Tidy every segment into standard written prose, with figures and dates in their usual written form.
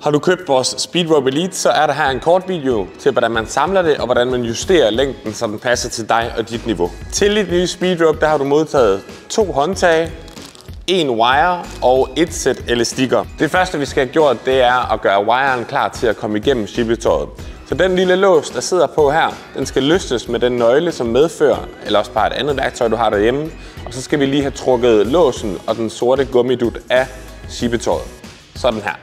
Har du købt vores Speedrope Elite, så er der her en kort video til, hvordan man samler det, og hvordan man justerer længden, så den passer til dig og dit niveau. Til dit nye Speedrope, der har du modtaget 2 håndtag, 1 wire og 1 sæt elastikker. Det første, vi skal have gjort, det er at gøre wiren klar til at komme igennem shibetøjet. Så den lille lås, der sidder på her, den skal løsnes med den nøgle, som medfører, eller også bare et andet værktøj, du har derhjemme. Og så skal vi lige have trukket låsen og den sorte gummidut af shibetøjet. Sådan her.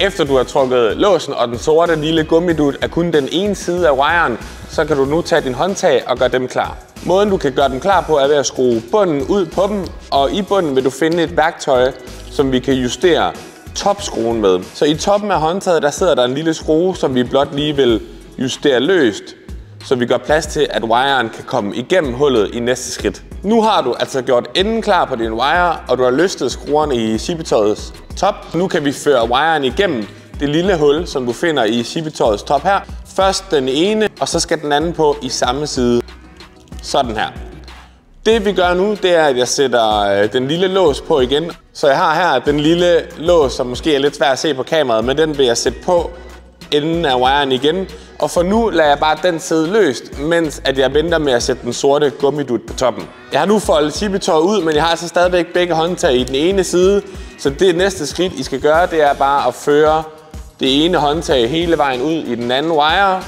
Efter du har trukket låsen og den sorte lille gummidut af kun den ene side af wiren, så kan du nu tage din håndtag og gøre dem klar. Måden du kan gøre dem klar på er ved at skrue bunden ud på dem, og i bunden vil du finde et værktøj, som vi kan justere topskruen med. Så i toppen af håndtaget, der sidder der en lille skrue, som vi blot lige vil justere løst, så vi gør plads til, at wiren kan komme igennem hullet i næste skridt. Nu har du altså gjort enden klar på din wire, og du har løftet skruerne i shibetøjets top. Nu kan vi føre wiren igennem det lille hul, som du finder i shibetøjets top her. Først den ene, og så skal den anden på i samme side. Sådan her. Det vi gør nu, det er, at jeg sætter den lille lås på igen. Så jeg har her den lille lås, som måske er lidt svær at se på kameraet, men den vil jeg sætte på enden af wiren igen. Og for nu lader jeg bare den sidde løst, mens at jeg venter med at sætte den sorte gummidut på toppen. Jeg har nu foldet shibetøjet ud, men jeg har altså stadigvæk begge håndtag i den ene side. Så det næste skridt, I skal gøre, det er bare at føre det ene håndtag hele vejen ud i den anden wire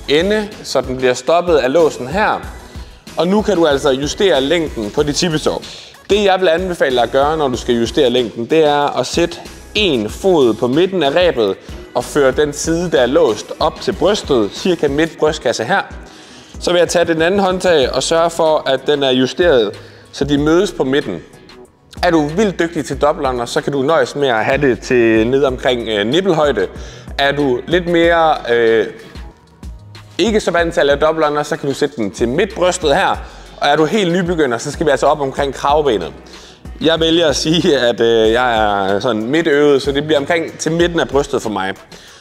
ende, så den bliver stoppet af låsen her. Og nu kan du altså justere længden på dit shibetøj. Det jeg vil anbefale dig at gøre, når du skal justere længden, det er at sætte en fod på midten af rebet og føre den side, der er låst, op til brystet, cirka midt brystkasse her. Så vil jeg tage den anden håndtag og sørge for, at den er justeret, så de mødes på midten. Er du vildt dygtig til dobbeltunder, så kan du nøjes med at have det til ned omkring nippelhøjde. Er du lidt mere ikke så vant til at lave dobbeltunder, så kan du sætte den til midt brystet her. Og er du helt nybegynder, så skal vi altså op omkring kravbenet. Jeg vælger at sige, at jeg er sådan midtøvet, så det bliver omkring til midten af brystet for mig.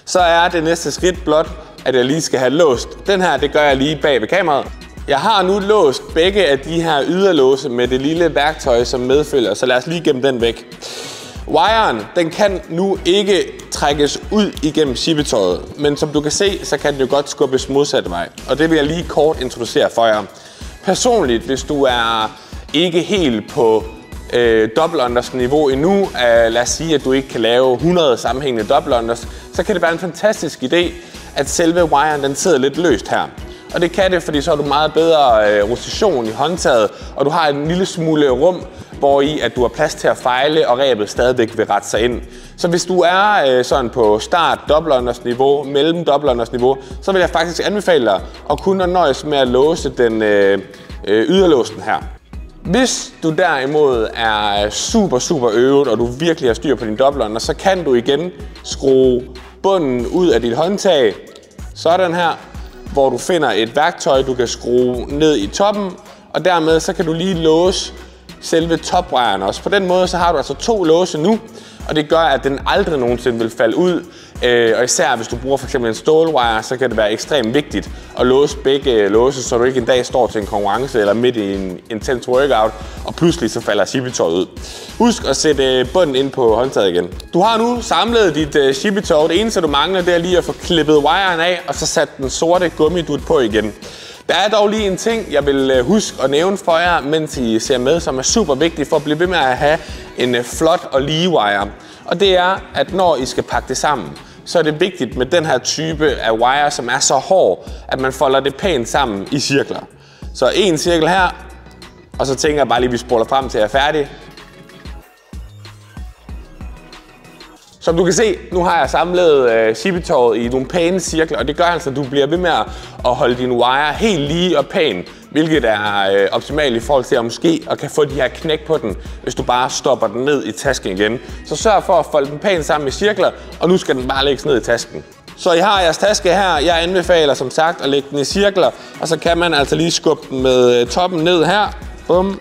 Så er det næste skridt blot, at jeg lige skal have låst. Den her, det gør jeg lige bag ved kameraet. Jeg har nu låst begge af de her yderlåse med det lille værktøj, som medfølger, så lad os lige gemme den væk. Wiren, den kan nu ikke trækkes ud igennem shibetøjet, men som du kan se, så kan den jo godt skubbes modsatte vej. Og det vil jeg lige kort introducere for jer. Personligt, hvis du er ikke helt på dobbeltunders niveau endnu, lad os sige, at du ikke kan lave 100 sammenhængende dobbeltunders, så kan det være en fantastisk idé, at selve wiren den sidder lidt løst her. Og det kan det, fordi så har du meget bedre rotation i håndtaget, og du har en lille smule rum, hvor i at du har plads til at fejle, og rebet stadigvæk vil rette sig ind. Så hvis du er sådan på start dobbeltunders niveau, mellem dobbeltunders niveau, så vil jeg faktisk anbefale dig at kunne nøjes med at låse den yderlåsen her. Hvis du derimod er super øvet, og du virkelig har styr på din dobbeltunder, så kan du igen skrue bunden ud af dit håndtag, sådan her, hvor du finder et værktøj, du kan skrue ned i toppen, og dermed så kan du lige låse selve topwiren også. På den måde så har du altså 2 låse nu, og det gør, at den aldrig nogensinde vil falde ud. Og især hvis du bruger for eksempel en stålwire, så kan det være ekstremt vigtigt at låse begge låse, så du ikke en dag står til en konkurrence eller midt i en intens workout, og pludselig så falder shibetøjet ud. Husk at sætte bunden ind på håndtaget igen. Du har nu samlet dit shibetøj. Det eneste du mangler, det er lige at få klippet wiren af, og så sat den sorte gummidut på igen. Der er dog lige en ting, jeg vil huske at nævne for jer, mens I ser med, som er super vigtigt for at blive ved med at have en flot og lige wire. Og det er, at når I skal pakke det sammen, så er det vigtigt med den her type af wire, som er så hård, at man folder det pænt sammen i cirkler. Så en cirkel her, og så tænker jeg bare lige, at vi spoler frem til jeg er færdig. Som du kan se, nu har jeg samlet shibetøjet i nogle pæne cirkler, og det gør altså, at du bliver ved med at holde din wire helt lige og pæn, hvilket er optimalt i forhold til at måske kan få de her knæk på den, hvis du bare stopper den ned i tasken igen. Så sørg for at folde den pænt sammen i cirkler, og nu skal den bare lægges ned i tasken. Så I har jeres taske her. Jeg anbefaler som sagt at lægge den i cirkler, og så kan man altså lige skubbe den med toppen ned her. Bum.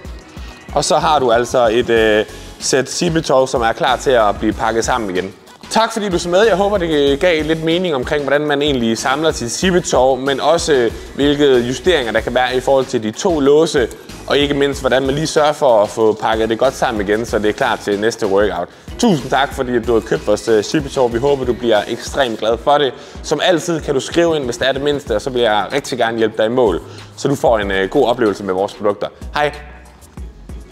Og så har du altså et sæt shibetøj, som er klar til at blive pakket sammen igen. Tak fordi du så med. Jeg håber, det gav lidt mening omkring, hvordan man egentlig samler sit Scipitor, men også hvilke justeringer der kan være i forhold til de 2 låse, og ikke mindst, hvordan man lige sørger for at få pakket det godt sammen igen, så det er klar til næste workout. Tusind tak, fordi du har købt vores Scipitor. Vi håber, du bliver ekstremt glad for det. Som altid kan du skrive ind, hvis det er det mindste, og så vil jeg rigtig gerne hjælpe dig i mål, så du får en god oplevelse med vores produkter. Hej!